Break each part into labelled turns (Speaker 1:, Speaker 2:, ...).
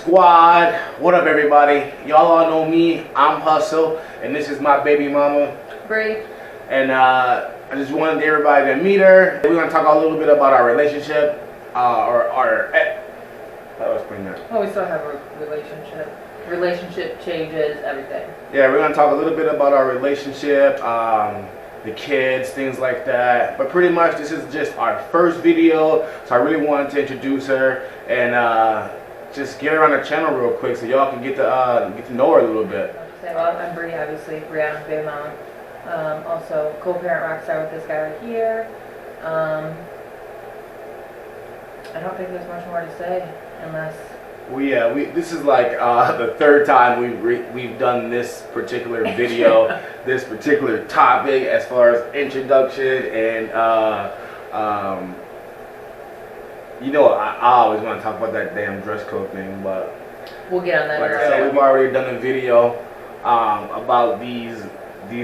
Speaker 1: Squad, what up everybody? Y'all all know me, I'm Hustle, and this is my baby mama,
Speaker 2: Bree.
Speaker 1: And I just wanted everybody to meet her. We're gonna talk a little bit about our relationship, how do I explain that?
Speaker 2: Oh, we still have a relationship. Relationship changes everything.
Speaker 1: Yeah, we're gonna talk a little bit about our relationship, the kids, things like that. But pretty much this is just our first video, so I really wanted to introduce her and just get her on the channel real quick so y'all can get to know her a little bit.
Speaker 2: Well, I'm Bree, obviously. Brianna's baby mom. Also, co-parent rockstar with this guy right here. I don't think there's much more to say unless.
Speaker 1: This is like the third time we've done this particular video, this particular topic as far as introduction and you know, I always want to talk about that damn dress code thing, but
Speaker 2: we'll get on that.
Speaker 1: Like I said, we've already done a video about these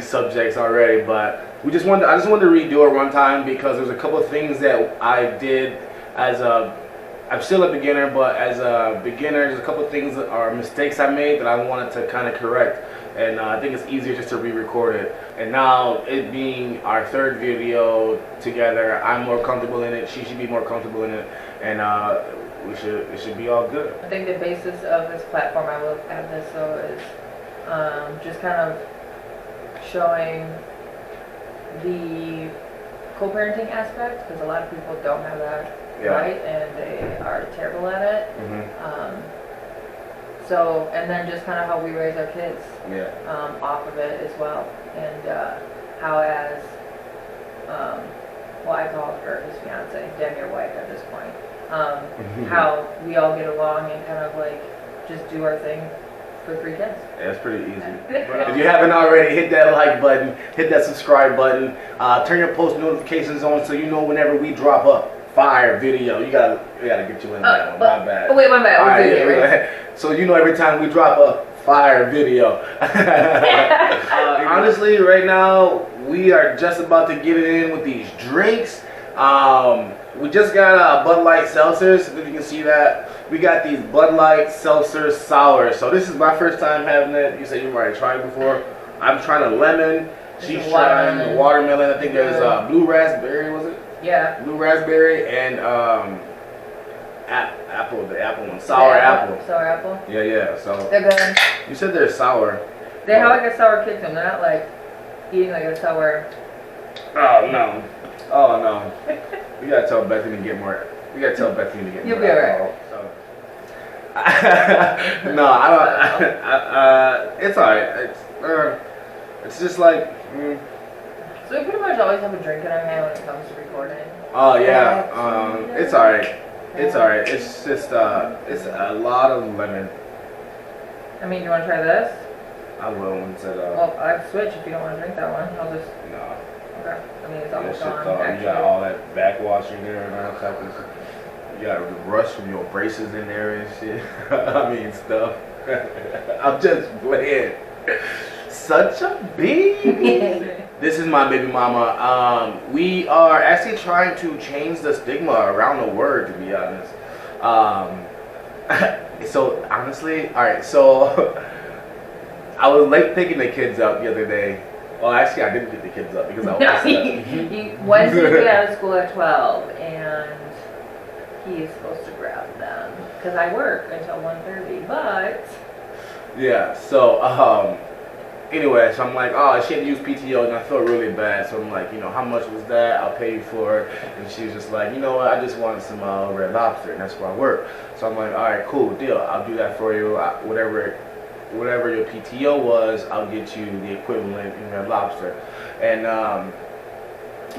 Speaker 1: subjects already, but I just wanted to redo it one time because there's a couple of things that I did as I'm still a beginner, but as a beginner, there's a couple of things that are mistakes I made that I wanted to kind of correct, and I think it's easier just to re-record it. And now, it being our third video together, I'm more comfortable in it, she should be more comfortable in it, and it should be all good.
Speaker 2: I think the basis of this platform, I will add this though, is just kind of showing the co-parenting aspect, because a lot of people don't have that.
Speaker 1: Yeah.
Speaker 2: Right, and they are terrible at it.
Speaker 1: Mm-hmm.
Speaker 2: So, and then just kind of how we raise our kids.
Speaker 1: Yeah.
Speaker 2: Off of it as well, and how as well, I call her his fiance, damn your wife at this point. How we all get along and kind of like just do our thing for 3 kids.
Speaker 1: Yeah, it's pretty easy. If you haven't already, hit that like button, hit that subscribe button, turn your post notifications on so you know whenever we drop a fire video. We gotta get you in that one. My bad.
Speaker 2: Oh wait, my bad.
Speaker 1: Right. So you know every time we drop a fire video. Honestly, right now we are just about to get it in with these drinks. We just got Bud Light seltzers. If you can see that, we got these Bud Light seltzer sour. So this is my first time having it. You said you've already tried it before. I'm trying a lemon. She's trying the watermelon. I think there's blue raspberry. Was it?
Speaker 2: Yeah.
Speaker 1: Blue raspberry and apple, the apple one, sour apple.
Speaker 2: Sour apple.
Speaker 1: Yeah. So
Speaker 2: they're good.
Speaker 1: You said they're sour.
Speaker 2: They have like a sour kick to them. They're not like eating like a sour.
Speaker 1: Oh no. We gotta tell Bethany to get more. We gotta tell Bethany to get
Speaker 2: You'll
Speaker 1: more
Speaker 2: be alright.
Speaker 1: So. No, I don't. It's alright. It's just like.
Speaker 2: So we pretty much always have a drink in our hand when it comes to recording.
Speaker 1: Oh yeah, it's alright. It's alright. It's just it's a lot of lemon.
Speaker 2: I mean, you want to try this?
Speaker 1: I will instead of.
Speaker 2: Well, I've switched if you don't want to drink that one. I'll just.
Speaker 1: No.
Speaker 2: Okay. I mean, it's almost
Speaker 1: That shit
Speaker 2: gone.
Speaker 1: You got all that backwash in there and all type of. You got the rust from your braces in there and shit. I mean stuff. I'm just playing. Such a baby. This is my baby mama. We are actually trying to change the stigma around the word, to be honest. So honestly, alright, so I was late picking the kids up the other day. Well, actually I didn't pick the kids up because I was
Speaker 2: Wednesday we get out of school at 12 and he is supposed to grab them because I work until 1:30, but
Speaker 1: yeah, so anyway, so I'm like, oh, she had to use PTO, and I felt really bad. So I'm like, you know, how much was that? I'll pay you for it. And she was just like, you know what? I just wanted some Red Lobster, and that's where I work. So I'm like, all right, cool, deal. I'll do that for you. Whatever your PTO was, I'll get you the equivalent in Red Lobster. And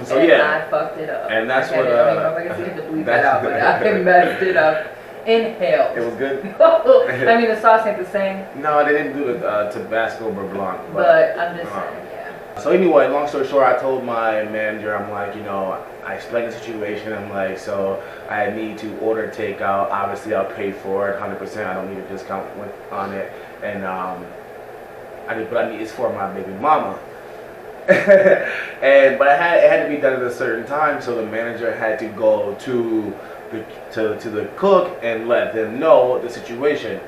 Speaker 1: so yeah,
Speaker 2: I fucked it up.
Speaker 1: And that's what.
Speaker 2: I don't know if I can bleep that out, but I messed it up. Inhale.
Speaker 1: It was good.
Speaker 2: I mean, the sauce ain't the same.
Speaker 1: No, they didn't do the Tabasco or Blanc.
Speaker 2: But I'm just saying, yeah.
Speaker 1: So anyway, long story short, I told my manager, I'm like, you know, I explained the situation. I'm like, so I need to order takeout. Obviously, I'll pay for it 100%. I don't need a discount on it. And it's for my baby mama. But it had to be done at a certain time, so the manager had to go to to the cook and let them know the situation.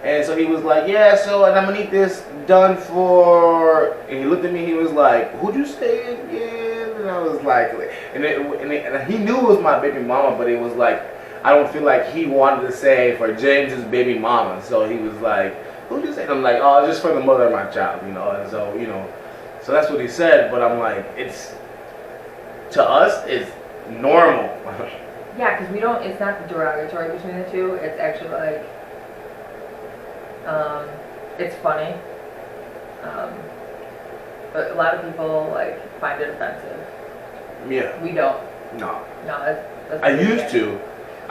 Speaker 1: And so he was like, yeah, so, and I'm gonna need this done for, and he looked at me, he was like, who'd you say again? And I was like, and he knew it was my baby mama, but it was like, I don't feel like he wanted to say for James's baby mama. So he was like, who'd you say? And I'm like, oh, just for the mother of my child, you know. And so, you know, so that's what he said, but I'm like, to us, it's normal.
Speaker 2: Yeah, because we don't, it's not derogatory between the two, it's actually like, it's funny, but a lot of people like find it offensive.
Speaker 1: Yeah.
Speaker 2: We don't.
Speaker 1: No.
Speaker 2: No, that's
Speaker 1: I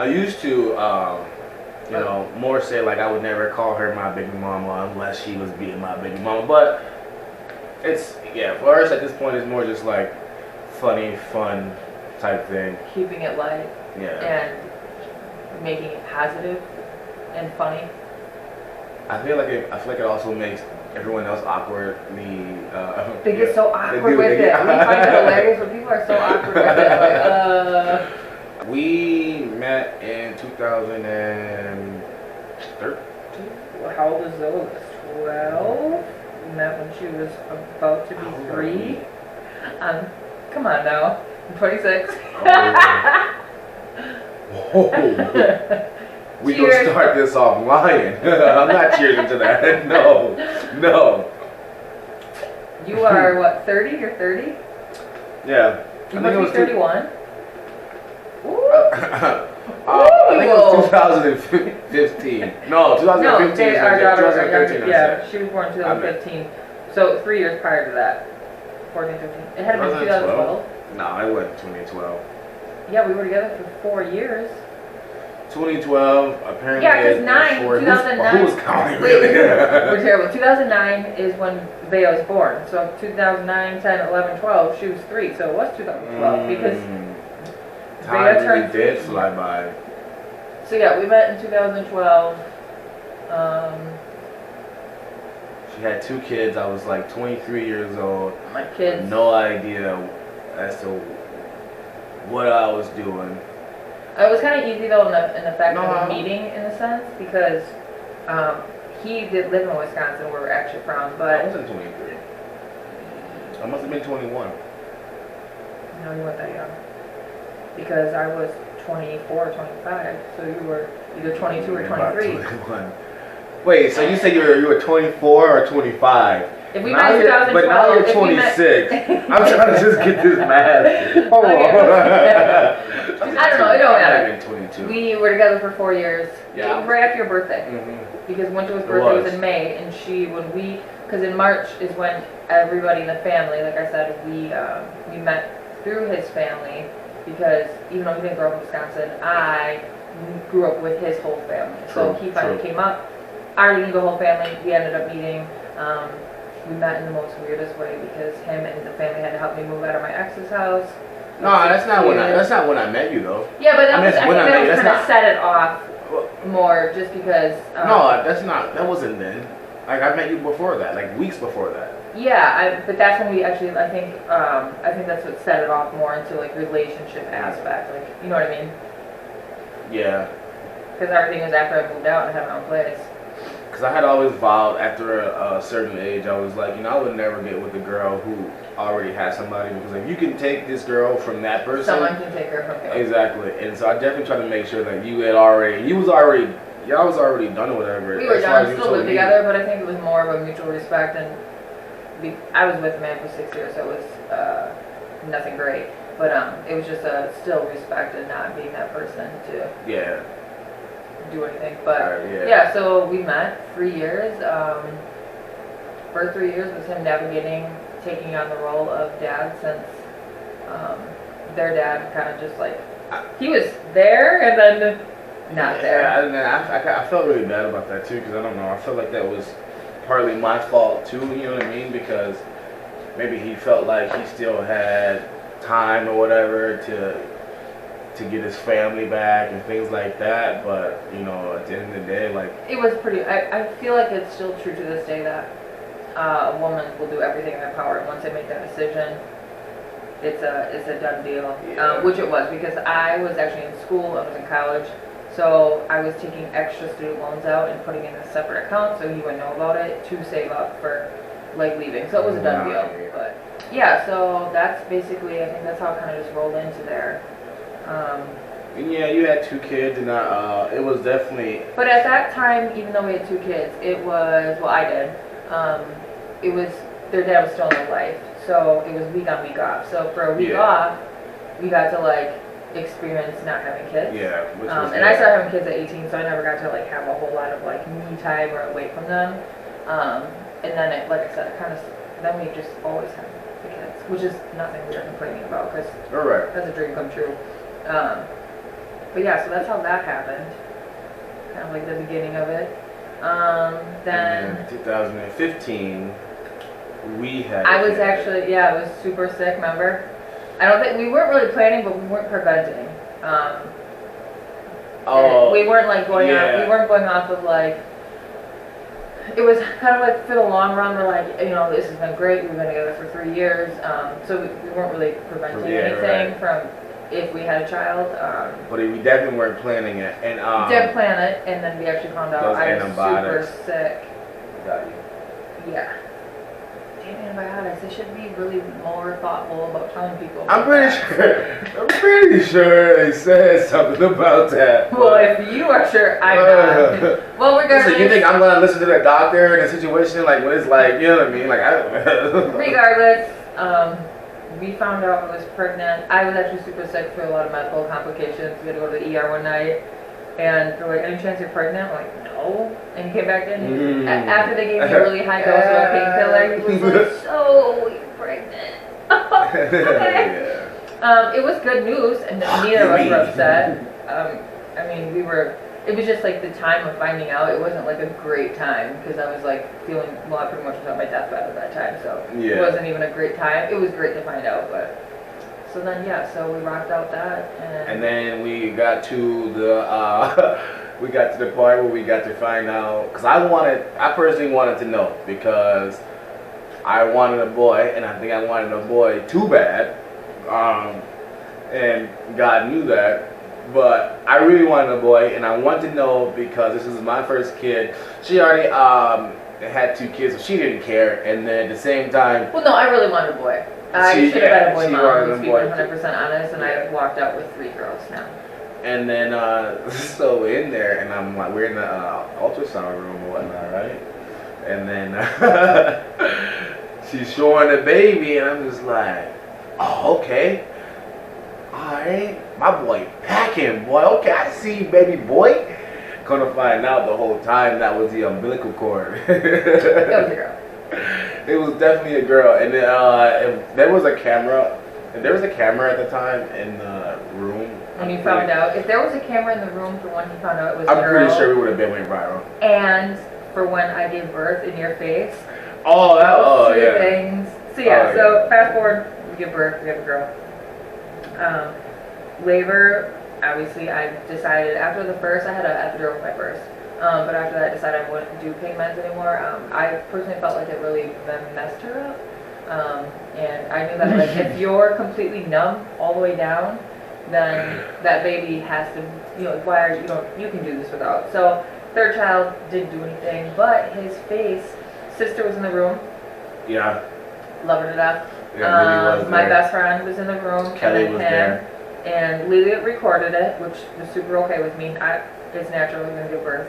Speaker 1: used to, you know, more say like I would never call her my baby mama unless she was being my baby mama. But it's, yeah, for us at this point, it's more just like funny, fun type thing.
Speaker 2: Keeping it light.
Speaker 1: Yeah.
Speaker 2: And making it positive and funny.
Speaker 1: I feel like it also makes everyone else awkwardly.
Speaker 2: They get so awkward with it. We find it hilarious when people are so awkward with it. Like,
Speaker 1: We met in 2013.
Speaker 2: how old is Zoe? 12. We met when she was about to be 3. Come on now. I'm 26.
Speaker 1: Whoa. We gonna start this off lying. I'm not cheering to that. No.
Speaker 2: You are what, 30? You're 30?
Speaker 1: Yeah.
Speaker 2: You must be 31.
Speaker 1: I think it was 2015. No, 2015.
Speaker 2: No, our daughter,
Speaker 1: 2013.
Speaker 2: yeah, she was born in 2015. So 3 years prior to that. 14, 15. It had to be 2012.
Speaker 1: No, it wasn't 2012.
Speaker 2: Yeah, we were together for 4 years.
Speaker 1: 2012, apparently.
Speaker 2: Yeah, because 2009.
Speaker 1: Who was counting, really?
Speaker 2: We're terrible. 2009 is when Bea was born. So 2009, 10, 11, 12, she was 3. So it was 2012 because
Speaker 1: time
Speaker 2: Bea turned
Speaker 1: really did
Speaker 2: 3.
Speaker 1: fly by.
Speaker 2: So yeah, we met in 2012.
Speaker 1: She had 2 kids. I was like 23 years old.
Speaker 2: My kids.
Speaker 1: No idea as to what I was doing.
Speaker 2: It was kind of easy though in the fact
Speaker 1: No.
Speaker 2: of the meeting in a sense because he did live in Wisconsin where we're actually from,
Speaker 1: I
Speaker 2: but
Speaker 1: wasn't 23. I must have been 21.
Speaker 2: no, you weren't that young because I was 24 or 25, so you were either 22 or 23.
Speaker 1: 21. Wait, so you said you were 24 or 25?
Speaker 2: If we met in 2012,
Speaker 1: but now you're 26. I'm trying to just get this math. Hold on.
Speaker 2: I don't know, it don't matter.
Speaker 1: I've been 22.
Speaker 2: We were together for 4 years.
Speaker 1: Yeah.
Speaker 2: Right after your birthday. Because Winter's birthday was in May, and because in March is when everybody in the family, like I said, we met through his family, because even though he didn't grow up in Wisconsin, I grew up with his whole family. So he finally came up. I already knew the whole family. We ended up meeting. We met in the most weirdest way because him and the family had to help me move out of my ex's house.
Speaker 1: No, that's not when I met you though.
Speaker 2: Yeah, but I think that was
Speaker 1: that's
Speaker 2: kind of set it off more just because.
Speaker 1: No, that wasn't then. Like I met you before that, like weeks before that.
Speaker 2: Yeah, but that's when we actually. I think that's what set it off more into like relationship aspect. Like, you know what I mean?
Speaker 1: Yeah.
Speaker 2: Because everything was after I moved out and had my own place.
Speaker 1: Because I had always vowed after a certain age, I was like, I would never get with a girl who already had somebody, because if you can take this girl from that person,
Speaker 2: someone can take her from you.
Speaker 1: Exactly. And so I definitely tried to make sure that y'all was already done or whatever.
Speaker 2: We were done, still lived together, but I think it was more of a mutual respect, and I was with a man for 6 years, so it was nothing great, but it was just still respect and not being that person to do anything. But yeah, so we met 3 years. For 3 years was him taking on the role of dad, since their dad kind of just like, he was there and then not there.
Speaker 1: I felt really bad about that too, because I don't know, I felt like that was partly my fault too, you know what I mean, because maybe he felt like he still had time or whatever to get his family back and things like that, but at the end of the day, like,
Speaker 2: it was pretty, I feel like it's still true to this day that a woman will do everything in their power, and once they make that decision, it's a done deal,
Speaker 1: Yeah.
Speaker 2: which it was because I was actually in school, I was in college, so I was taking extra student loans out and putting in a separate account so he wouldn't know about it to save up for like leaving. So it was a done deal. But yeah, so that's basically, I think that's how it kind of just rolled into there.
Speaker 1: And yeah, you had 2 kids, and it was definitely.
Speaker 2: But at that time, even though we had 2 kids, it was, well, I did. It was, their dad was still in their life, so it was week on, week off. So for a week off, we got to like experience not having kids.
Speaker 1: Yeah. Which was
Speaker 2: and I started having kids at 18, so I never got to like have a whole lot of like me time or away from them. And then it, like I said, it kind of, then we just always had the kids, which is nothing we were complaining about because that's a dream come true. But yeah, so that's how that happened. Kind of like the beginning of it. Then
Speaker 1: 2015, we had.
Speaker 2: I was actually, I was super sick, remember? I don't think, we weren't really planning, but we weren't preventing. We weren't like going out, we weren't going off of like, it was kind of like for the long run, we're like, you know, this has been great, we've been together for 3 years, so we weren't really preventing anything from if we had a child.
Speaker 1: But we definitely weren't planning it. And
Speaker 2: didn't plan it, and then we actually found out I was super sick.
Speaker 1: Got you.
Speaker 2: Yeah. Damn antibiotics. They should be really more thoughtful about telling people.
Speaker 1: I'm pretty sure they said something about that.
Speaker 2: Well, if you are sure, I'm not. Well, regardless.
Speaker 1: So you think I'm gonna listen to the doctor in a situation like when it's like, you know what I mean? Like I don't know.
Speaker 2: Regardless, we found out I was pregnant. I was actually super sick for a lot of medical complications. We had to go to the ER one night, and they're like, "Any chance you're pregnant?" I'm like, "No." And he came back in. After they gave me a really high dose of a painkiller, he was like, "So you're pregnant?" Okay. It was good news, and neither of us were upset. I mean, it was just like the time of finding out. It wasn't like a great time because I was like feeling, well, I pretty much was on my deathbed at that time, so it wasn't even a great time. It was great to find out, but so then so we rocked out that, and
Speaker 1: then we got to the we got to the point where we got to find out because I personally wanted to know because I wanted a boy, and I think I wanted a boy too bad, and God knew that. But I really wanted a boy, and I wanted to know because this is my first kid. She already had 2 kids, so she didn't care. And then at the same time,
Speaker 2: well, no, I really wanted a boy. I should have been a boy mom, to be 100% honest, and I walked out with 3 girls now. And
Speaker 1: then so in there, and I'm like, we're in the ultrasound room or whatnot, right? And then she's showing the baby, and I'm just like, oh, okay. Alright, my boy packing, boy. Okay, I see you, baby boy. Gonna find out the whole time that was the umbilical cord.
Speaker 2: It was a girl.
Speaker 1: It was definitely a girl, and if there was a camera at the time in the room.
Speaker 2: When you found out, if there was a camera in the room for when you found out it was a girl,
Speaker 1: I'm pretty sure we would have been went viral.
Speaker 2: And for when I gave birth in your face.
Speaker 1: Two
Speaker 2: things. So fast forward, we give birth, we have a girl. Labor, obviously, I decided after the first, I had an epidural with my first. But after that, I decided I wouldn't do pain meds anymore. I personally felt like it really messed her up. And I knew that like, if you're completely numb all the way down, then that baby has to, you can do this without. So third child didn't do anything, but his sister was in the room.
Speaker 1: Yeah.
Speaker 2: Love her to death.
Speaker 1: Yeah, Lily was
Speaker 2: my
Speaker 1: there.
Speaker 2: Best friend was in the room.
Speaker 1: Kelly was there.
Speaker 2: And Lily recorded it, which was super okay with me. It's natural, we're going to give birth.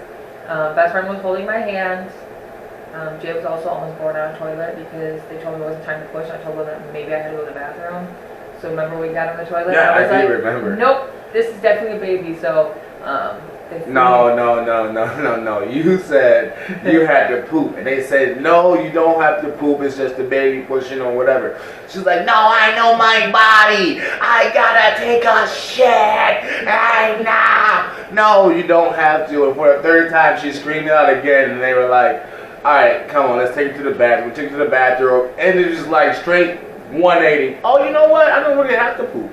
Speaker 2: Best friend was holding my hand. Jay was also almost born on a toilet because they told me it wasn't time to push. And I told them that maybe I had to go to the bathroom. So remember we got on the toilet?
Speaker 1: Yeah,
Speaker 2: I was
Speaker 1: I do remember.
Speaker 2: Nope, this is definitely a baby. So
Speaker 1: No. You said you had to poop, and they said no, you don't have to poop. It's just the baby pushing or whatever. She's like, no, I know my body. I gotta take a shit right now. No, you don't have to. And for the third time, she screamed out again, and they were like, all right, come on, let's take her to the bathroom. We took her to the bathroom, and it was just like straight 180. Oh, you know what? I don't really have to poop.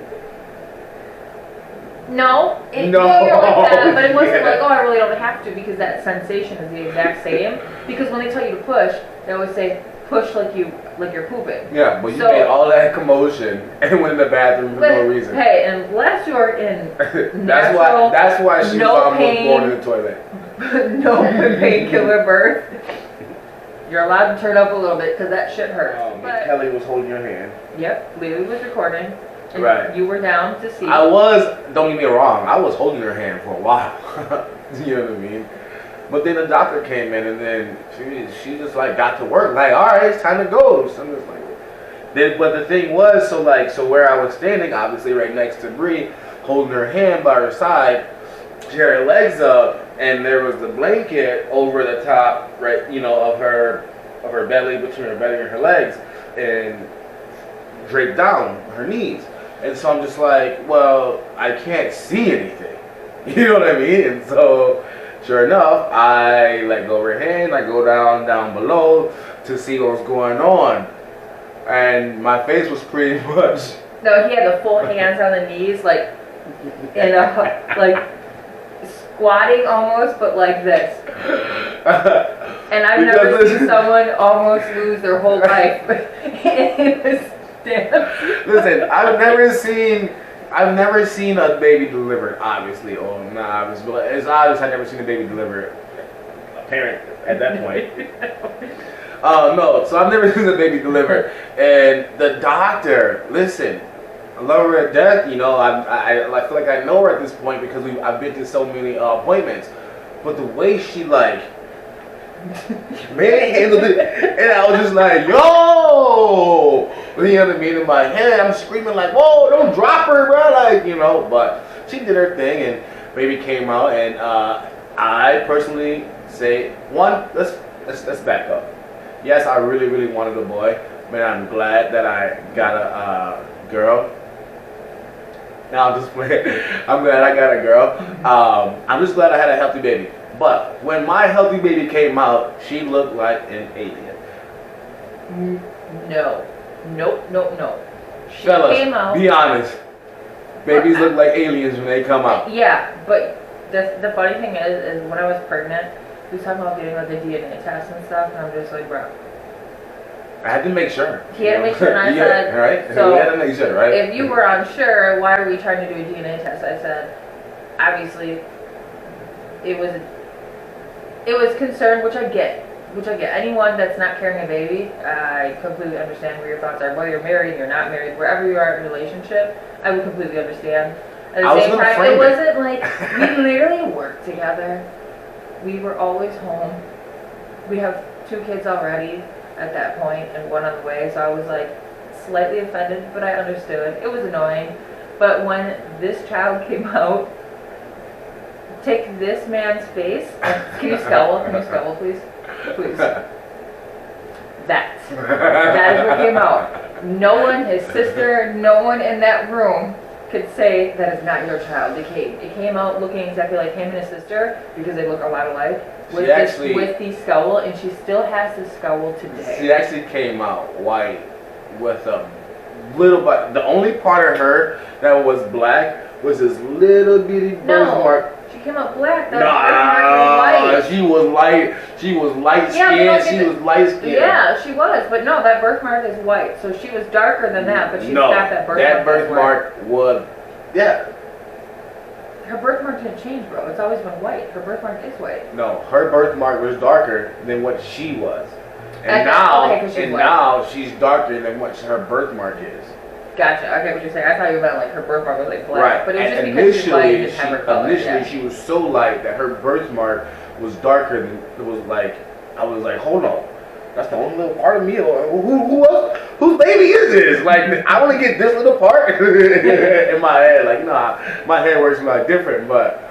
Speaker 2: No, you're like that, but it wasn't like, oh, I really don't have to, because that sensation is the exact same. Because when they tell you to push, they always say, push like you like you're pooping.
Speaker 1: Yeah, but you made all that commotion and went in the bathroom for no reason.
Speaker 2: Hey, unless you're in
Speaker 1: that's why she was born in the toilet.
Speaker 2: No painkiller birth. You're allowed to turn up a little bit because that shit hurts.
Speaker 1: But Kelly was holding your hand.
Speaker 2: Yep, Lily was recording. And
Speaker 1: right.
Speaker 2: You were down to see.
Speaker 1: Don't get me wrong, I was holding her hand for a while. You know what I mean? But then the doctor came in and then she just like got to work. Like, all right, it's time to go. So I'm just like, but the thing was, so where I was standing, obviously right next to Bree, holding her hand by her side, she had her legs up, and there was the blanket over the top, right, of her belly, between her belly and her legs, and draped down her knees. And so I'm just like, well, I can't see anything. You know what I mean? And so, sure enough, I let go of her hand. I go down below to see what was going on, and my face was pretty much.
Speaker 2: No, he had the full hands on the knees, like in a like squatting almost, but like this. And I've never seen someone almost lose their whole life in this dance.
Speaker 1: Listen, I've never seen a baby delivered, obviously. Oh, not obvious, but it's obvious I've never seen a baby delivered. A parent at that point. No, so I've never seen a baby delivered. And the doctor, listen, I love her to death. I feel like I know her at this point because I've been to so many appointments. But the way she manhandled it, and I was just like, yo! You know what I mean? In my head, I'm screaming like, whoa, don't drop her, bro. But she did her thing, and baby came out, and I personally say, let's back up. Yes, I really, really wanted a boy, but I'm glad that I got a girl. Now I'm just playing. I'm glad I got a girl. I'm just glad I had a healthy baby. But when my healthy baby came out, she looked like an alien.
Speaker 2: No. Nope. She
Speaker 1: Fellas,
Speaker 2: came out.
Speaker 1: Be honest. Babies look like aliens when they come out.
Speaker 2: Yeah, but the funny thing is when I was pregnant, we was talking about getting like a DNA test and stuff, and I'm just like, bro.
Speaker 1: I had to make sure.
Speaker 2: He had to make sure, and I said,
Speaker 1: right?
Speaker 2: So
Speaker 1: we had to make sure, right?
Speaker 2: If you were unsure, why are we trying to do a DNA test? I said, obviously, it was concern, which I get. Anyone that's not carrying a baby, I completely understand where your thoughts are. Whether you're married, you're not married, wherever you are in a relationship, I would completely understand. At the same time, it wasn't like we literally worked together. We were always home. We have 2 kids already at that point and 1 on the way, so I was like slightly offended, but I understood. It was annoying. But when this child came out, take this man's face. Can you scowl? Please? Please. That is what came out. No one, his sister, no one in that room could say that is not your child. It came out looking exactly like him and his sister because they look a lot alike. With the scowl, and she still has the scowl today.
Speaker 1: She actually came out white with a little bit. The only part of her that was black was this little bitty birthmark.
Speaker 2: She came out black. That birthmark was white.
Speaker 1: She was light. She was light skinned. She was light skinned.
Speaker 2: Yeah, she was. But no, that birthmark is white. So she was darker than that. But she's got that birthmark.
Speaker 1: That birthmark was, yeah.
Speaker 2: Her birthmark didn't change, bro. It's always been white. Her birthmark is white.
Speaker 1: No, her birthmark was darker than what she was. And now she's darker than what her birthmark is.
Speaker 2: Gotcha. Okay, what you're saying. I thought you meant like her birthmark was like black.
Speaker 1: Right.
Speaker 2: But it was just because she's light and didn't have her color.
Speaker 1: Initially, she was so light that her birthmark was darker than it was like. I was like, hold on. That's the only little part of me. Who else? Whose baby is this? Like, I want to get this little part in my head. Like, my head works a lot different. But,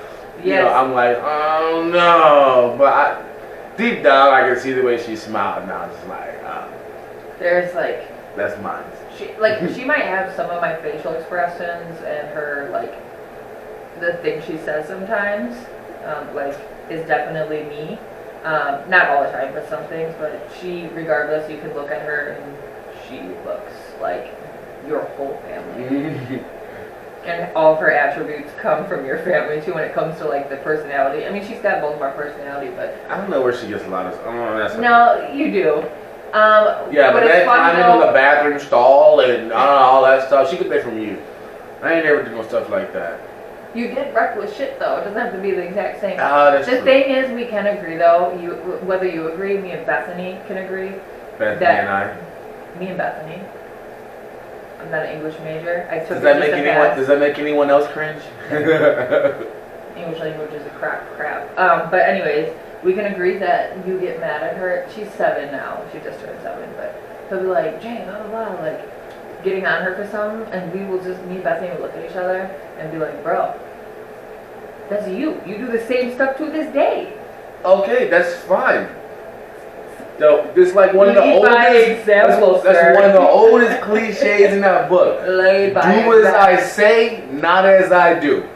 Speaker 1: I'm like, oh no. But deep down, I can see the way she smiled now. It's like,
Speaker 2: there's like.
Speaker 1: That's mine.
Speaker 2: She might have some of my facial expressions and her, like, the things she says sometimes, is definitely me. Not all the time, but some things. But she, regardless, you can look at her and she looks like your whole family. And all of her attributes come from your family too when it comes to like the personality. I mean, she's got both of our personality, but
Speaker 1: I don't know where she gets a lot of.
Speaker 2: No, you do.
Speaker 1: Yeah, but
Speaker 2: it's
Speaker 1: that
Speaker 2: fun
Speaker 1: climbing on the bathroom stall and all that stuff, she could take from you. I ain't never did no stuff like that.
Speaker 2: You get wrecked with shit though. It doesn't have to be the exact same.
Speaker 1: That's
Speaker 2: the
Speaker 1: true.
Speaker 2: thing is, we can agree though. Whether you agree, me and Bethany can agree.
Speaker 1: Bethany and I.
Speaker 2: Me and Bethany. I'm not an English major. I took
Speaker 1: Does that make anyone else cringe?
Speaker 2: English language is a crap. But anyways, we can agree that you get mad at her. She's 7 now. She just turned 7, but he'll be like, Jay, blah blah blah, like getting on her for something, and me and Bethany will look at each other and be like, bro, that's you. You do the same stuff to this day.
Speaker 1: Okay, that's fine. So, it's like one of the oldest. That's one of the oldest cliches in that book. Do as I say, not as I do.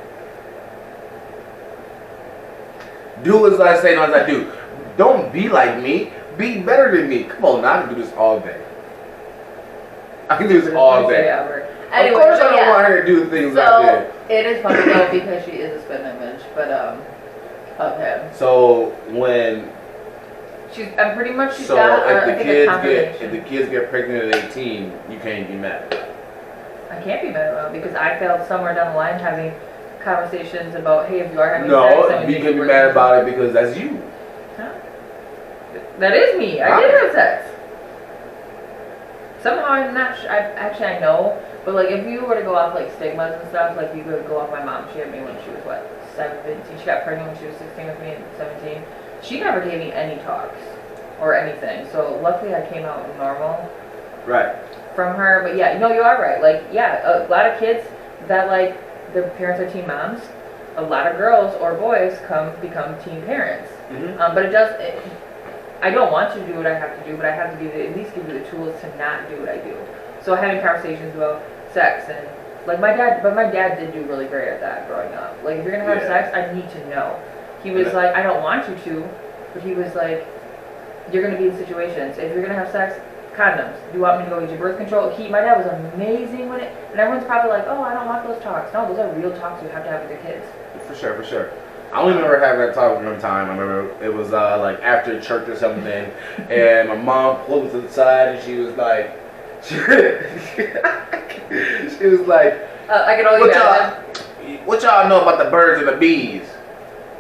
Speaker 1: Do as I say, not as I do. Don't be like me. Be better than me. Come on, now I can do this all day. I can do this all day.
Speaker 2: Anyway,
Speaker 1: of course, I don't want her to do the things I did.
Speaker 2: It is funny though because she is a spin image, but of him.
Speaker 1: So when
Speaker 2: I'm pretty much she's got
Speaker 1: if the kids get pregnant at 18, you can't be mad.
Speaker 2: I can't be mad about it because I felt somewhere down the line having conversations about, hey, if you are having sex,
Speaker 1: no, you can be mad about it because that's you.
Speaker 2: Huh? That is me. I did have sex. Somehow I'm not sure. I know, but like if you were to go off like stigmas and stuff, like you could go off my mom. She had me when she was 17. She got pregnant when she was 16 with me and 17. She never gave me any talks or anything. So luckily I came out normal.
Speaker 1: Right.
Speaker 2: From her, but yeah, no, you are right. Like, yeah, a lot of kids that like their parents are teen moms. A lot of girls or boys become teen parents.
Speaker 1: Mm-hmm.
Speaker 2: But it does. I don't want you to do what I have to do, but I have to at least give you the tools to not do what I do. So having conversations about sex and like my dad did do really great at that growing up. Like if you're gonna have sex, I need to know. He was like, I don't want you to, but he was like, you're gonna be in situations. If you're gonna have sex, condoms. Do you want me to go get your birth control? My dad was amazing with it, and everyone's probably like, oh, I don't want those talks. No, those are real talks you have to have with your kids.
Speaker 1: For sure. I only remember having that talk one time. I remember it was like after church or something, and my mom pulled me to the side, and she was like, she was like,
Speaker 2: I can only imagine.
Speaker 1: What y'all know about the birds and the bees?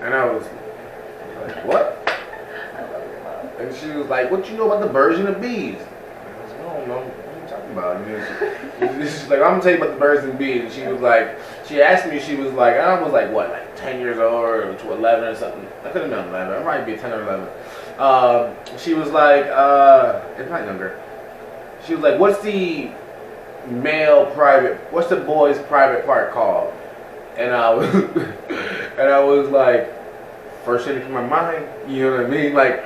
Speaker 1: And I was like, what?
Speaker 2: I love your mom.
Speaker 1: And she was like, what you know about the birds and the bees? I was like, I don't know. What are you talking about? And she's like, I'm gonna tell you about the birds and bees. And she was like, she asked me, she was like, I was like, what, like 10 years old or 11 or something. I couldn't have been 11. I might be 10 or 11. She was like, it's not younger. She was like, what's the boy's private part called? And I was like, first thing that came to my mind, you know what I mean? Like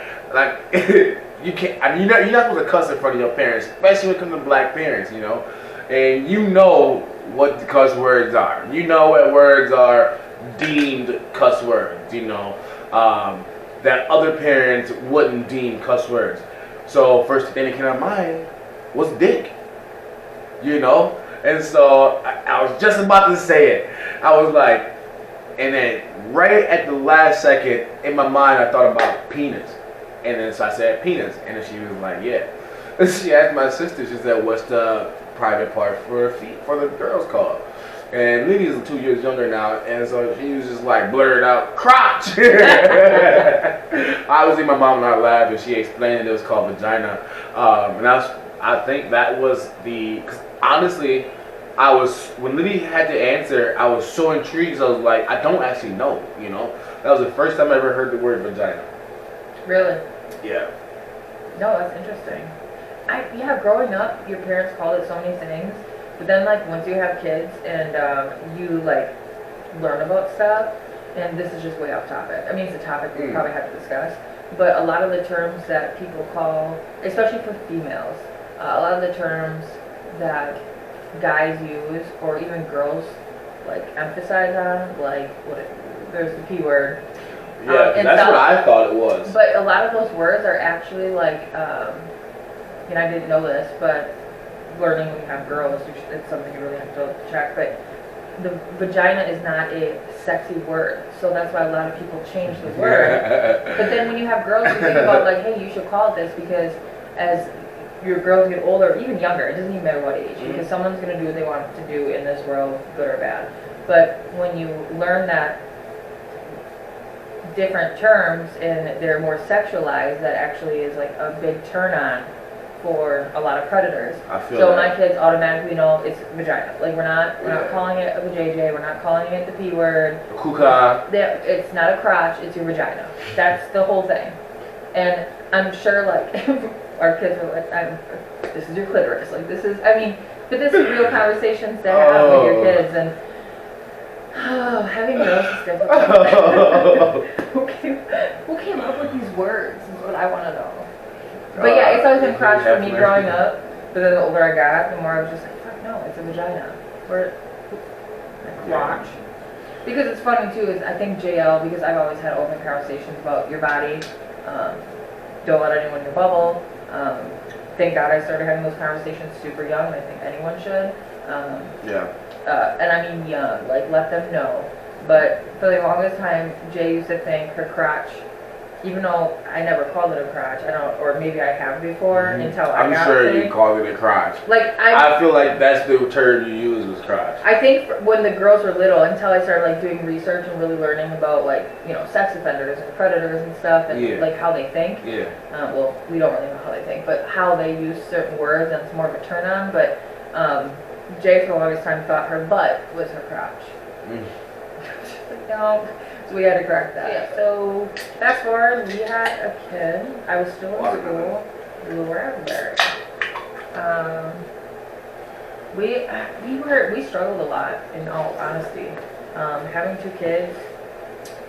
Speaker 1: you can't. I mean, you're not supposed to cuss in front of your parents, especially when it comes to black parents, you know. And you know what the cuss words are. You know what words are deemed cuss words. You know that other parents wouldn't deem cuss words. So first thing that came to mind was dick. You know. And so I was just about to say it. I was like, and then right at the last second, in my mind, I thought about penis. And then so I said penis. And then she was like, yeah. And she asked my sister, she said, what's the private part for the girls called? And Lydia's 2 years younger now. And so she was just like blurted out, crotch. Obviously, my mom and I laughed and she explained it was called vagina. And I think that was cause honestly, when Lydia had to answer, I was so intrigued. So I was like, I don't actually know, you know. That was the first time I ever heard the word vagina.
Speaker 2: Really?
Speaker 1: Yeah.
Speaker 2: No, that's interesting. Growing up, your parents called it so many things, but then like once you have kids and you like learn about stuff, and this is just way off topic. I mean, it's a topic we probably have to discuss, but a lot of the terms that people call, especially for females, a lot of the terms that guys use or even girls like emphasize on, like there's the P word.
Speaker 1: Yeah, that's what I thought it was.
Speaker 2: But a lot of those words are actually like, and I didn't know this, but learning when you have girls, it's something you really have to check. But the vagina is not a sexy word, so that's why a lot of people change the word. But then when you have girls, you think about like, hey, you should call it this because as your girls get older, or even younger, it doesn't even matter what age, because someone's going to do what they want to do in this world, good or bad. But when you learn that different terms and they're more sexualized, that actually is like a big turn on for a lot of predators.
Speaker 1: I feel
Speaker 2: so
Speaker 1: that.
Speaker 2: my kids automatically know it's vagina. Like we're not calling it a vajayjay, we're not calling it the P word.
Speaker 1: Kuka.
Speaker 2: It's not a crotch, it's your vagina. That's the whole thing. And I'm sure like our kids are like, this is your clitoris. Like this is, I mean, but this is real conversations to have with your kids, and having girls is difficult. Who came up with these words is what I want to know. But yeah, it's always been crotch for me growing up. But then the older I got, the more I was just like, fuck no, it's a vagina. Or crotch. Because it's funny too, is I think JL, because I've always had open conversations about your body. Don't let anyone in your bubble. Thank God I started having those conversations super young, and I think anyone should. And I mean young, like let them know. But for the longest time, Jay used to think her crotch, even though I never called it a crotch, I don't, or maybe I have before until I got
Speaker 1: I'm sure
Speaker 2: sick.
Speaker 1: you called it a crotch.
Speaker 2: Like
Speaker 1: I feel like that's the term you use was crotch.
Speaker 2: I think when the girls were little, until I started like doing research and really learning about like, you know, sex offenders and predators and stuff, and like how they think. Well, we don't really know how they think, but how they use certain words, and it's more of a turn on. But Jay for the longest time thought her butt was her crotch. Like, no. So we had to correct that. Yeah, so fast forward, we had a kid. I was still in school. We were everywhere. We struggled a lot, in all honesty. Having 2 kids,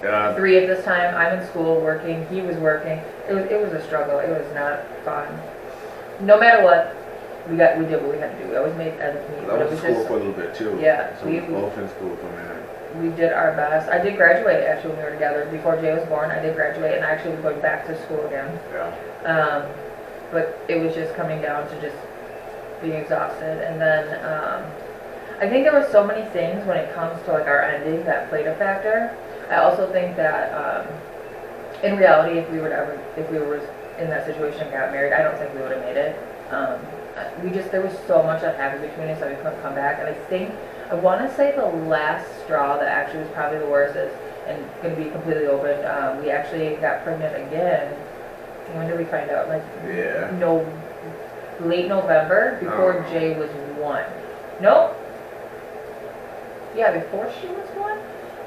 Speaker 2: 3 at this time. I'm in school working. He was working. It was a struggle. It was not fun. No matter what, we did what we had to do. We always made ends meet.
Speaker 1: I was in school for a little bit too.
Speaker 2: Yeah,
Speaker 1: so we were both in school for a minute.
Speaker 2: We did our best. I did graduate actually when we were together. Before Jay was born, I did graduate, and I actually was going back to school again. But it was just coming down to just being exhausted. And then I think there were so many things when it comes to like our ending that played a factor. I also think that in reality, if we were in that situation and got married, I don't think we would have made it. There was so much that happened between us that we couldn't come back. And I want to say the last straw that actually was probably the worst is, and going to be completely open, we actually got pregnant again. When did we find out? Like, late November, before Jay was 1. Nope. Yeah, before she was 1?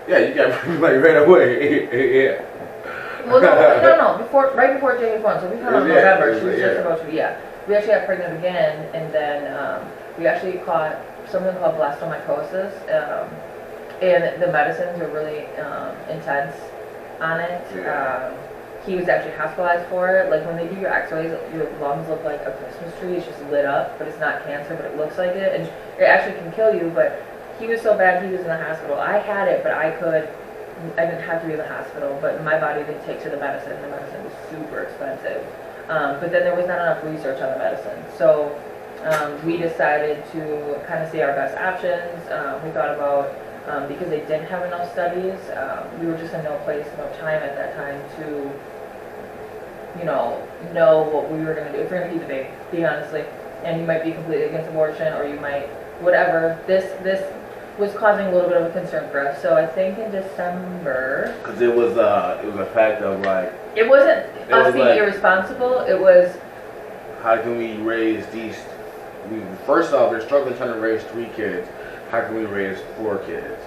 Speaker 1: Yeah, you got pregnant like right away. Yeah.
Speaker 2: Well, no, right before Jay was 1. So we found out in November. She was just about to be, We actually got pregnant again, and then we actually caught something called blastomycosis, and the medicines were really intense on it. He was actually hospitalized for it. Like when they do your x-rays, your lungs look like a Christmas tree. It's just lit up, but it's not cancer, but it looks like it, and it actually can kill you. But he was so bad, he was in the hospital. I had it, but I didn't have to be in the hospital, but my body didn't take to the medicine. The medicine was super expensive. But then there was not enough research on the medicine. So we decided to kind of see our best options. We thought about, because they didn't have enough studies, we were just in no place, no time at that time to, know what we were going to do. If we're going to keep the baby, be honestly. And you might be completely against abortion, or you might, whatever. This was causing a little bit of a concern for us. So I think in December. Because
Speaker 1: it was a fact of like.
Speaker 2: It wasn't us being irresponsible. It was.
Speaker 1: How can we raise these? First off, they're struggling trying to raise 3 kids. How can we raise 4 kids?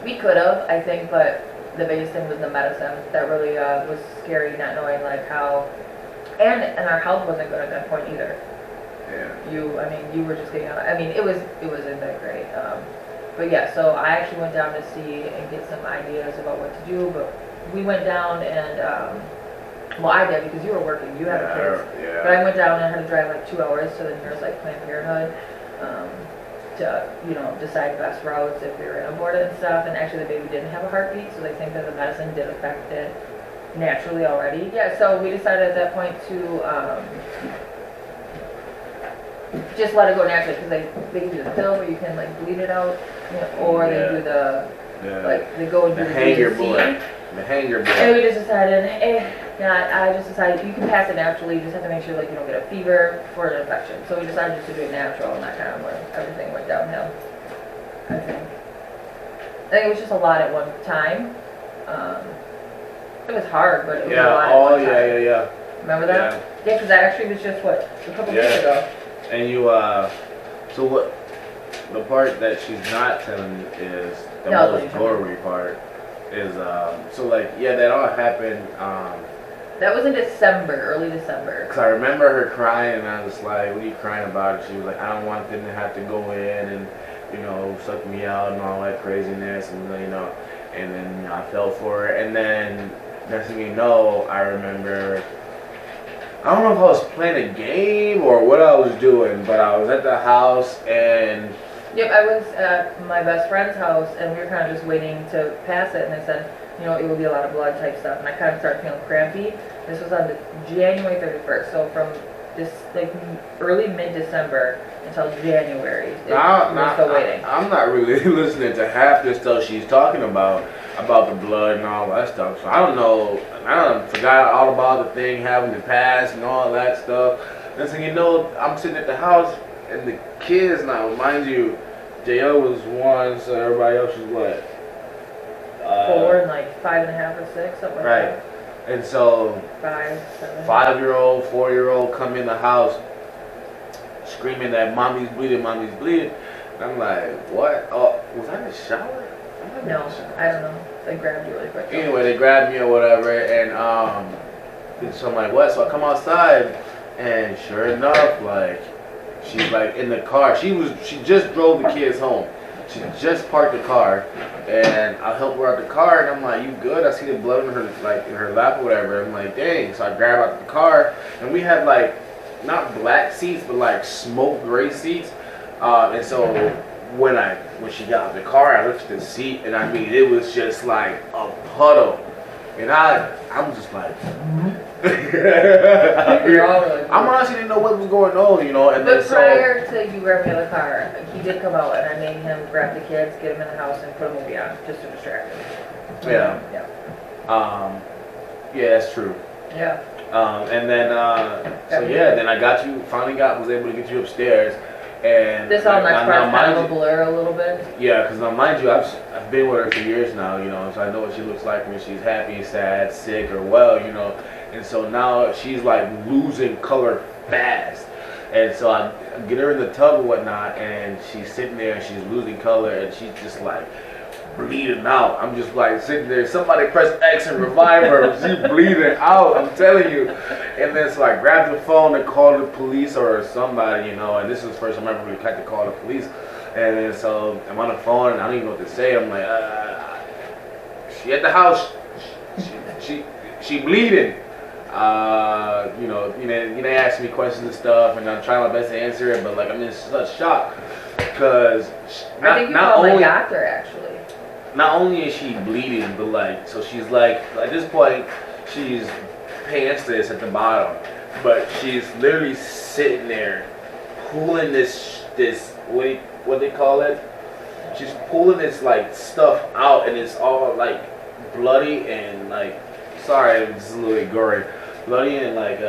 Speaker 2: We could have, I think, but the biggest thing was the medicine. That really was scary, not knowing like how. And our health wasn't good at that point either.
Speaker 1: Yeah.
Speaker 2: You were just getting out. It wasn't that great. But yeah, so I actually went down to see and get some ideas about what to do. But we went down and, well, I did because you were working. You had kids.
Speaker 1: Yeah.
Speaker 2: But I went down and I had to drive like 2 hours to the nearest like Planned Parenthood to, decide best routes if we were going to abort it and stuff. And actually the baby didn't have a heartbeat, so they think that the medicine did affect it naturally already. Yeah, so we decided at that point to just let it go naturally, because they can do the pill where you can like bleed it out, or they do the like they go and do the
Speaker 1: hanger boy. The hanger boy.
Speaker 2: And we just decided, Yeah, I just decided you can pass it naturally. You just have to make sure like you don't get a fever for an infection. So we decided just to do it natural, and that kind of where everything went downhill. I think it was just a lot at one time. It was hard, but it was a lot at one time.
Speaker 1: Yeah.
Speaker 2: Remember that? Yeah, because that actually was just what a couple weeks ago.
Speaker 1: And you, so what? The part that she's not telling you is the most gory part. Is so like that all happened.
Speaker 2: That was in December, early December.
Speaker 1: Cause I remember her crying, and I was like, "What are you crying about?" She was like, "I don't want them to have to go in and suck me out and all that craziness," and and then I fell for it, and then next thing you know, I remember. I don't know if I was playing a game or what I was doing, but I was at the house and.
Speaker 2: Yep, I was at my best friend's house, and we were kind of just waiting to pass it, and they said, it will be a lot of blood type stuff, and I kind of started feeling crampy. This was on January 31st, so from this like early mid-December until January, we're still waiting.
Speaker 1: I'm not really listening to half the stuff she's talking about the blood and all that stuff, so I don't know. I forgot all about the thing having to pass and all that stuff. Next thing you know, I'm sitting at the house. And the kids now, mind you, JL was 1, so everybody else was what?
Speaker 2: 4 and like 5.5 or 6, something like that.
Speaker 1: Right. And so
Speaker 2: 5, 7.
Speaker 1: 5-year-old, 4-year-old come in the house screaming that mommy's bleeding, mommy's bleeding. And I'm like, what? Oh, was I in the shower?
Speaker 2: No, I don't know. They grabbed you really quick.
Speaker 1: Anyway, they grabbed me or whatever, and so I'm like, what? So I come outside, and sure enough, like. She's like in the car. She just drove the kids home. She just parked the car, and I helped her out the car, and I'm like, "You good?" I see the blood in her lap or whatever. I'm like, "Dang!" So I grab out the car, and we had like not black seats, but like smoke gray seats. And so when she got out of the car, I looked at the seat, and I mean it was just like a puddle, and I'm just like. I'm honestly didn't know what was going on, And
Speaker 2: but prior to you grabbing the car, he did come out, and I made him grab the kids, get them in the house, and put a movie on just to distract him.
Speaker 1: Yeah. Yeah, that's true.
Speaker 2: Yeah.
Speaker 1: And then then I was able to get you upstairs, and
Speaker 2: this all next part kind of a blur a little bit.
Speaker 1: Yeah, because now mind you, I've been with her for years now, so I know what she looks like when she's happy, sad, sick, or well, And so now she's like losing color fast. And so I get her in the tub and whatnot, and she's sitting there and she's losing color, and she's just like bleeding out. I'm just like sitting there, somebody press X and revive her. She's bleeding out, I'm telling you. And then so I grabbed the phone and called the police or somebody, and this is the first time I ever really had to call the police. And then so I'm on the phone and I don't even know what to say. I'm like, she at the house, she bleeding. They ask me questions and stuff, and I'm trying my best to answer it, but like I'm in such shock because
Speaker 2: I think you called my doctor actually.
Speaker 1: Not only is she bleeding, but like so she's like at this point she's pantsless at the bottom, but she's literally sitting there pulling this what they call it? She's pulling this like stuff out, and it's all like bloody and like. Sorry, it's a little bit gory. Bloody and like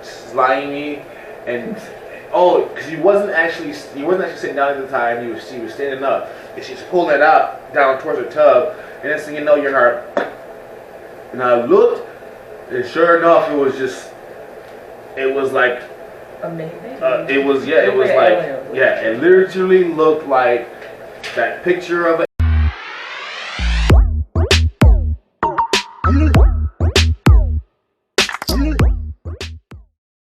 Speaker 1: slimy, and because he wasn't actually sitting down at the time. He was standing up, and she's pulling it out down towards the tub, and next thing you know, you're her. And I looked, and sure enough, it was like
Speaker 2: amazing.
Speaker 1: It literally looked like that picture of an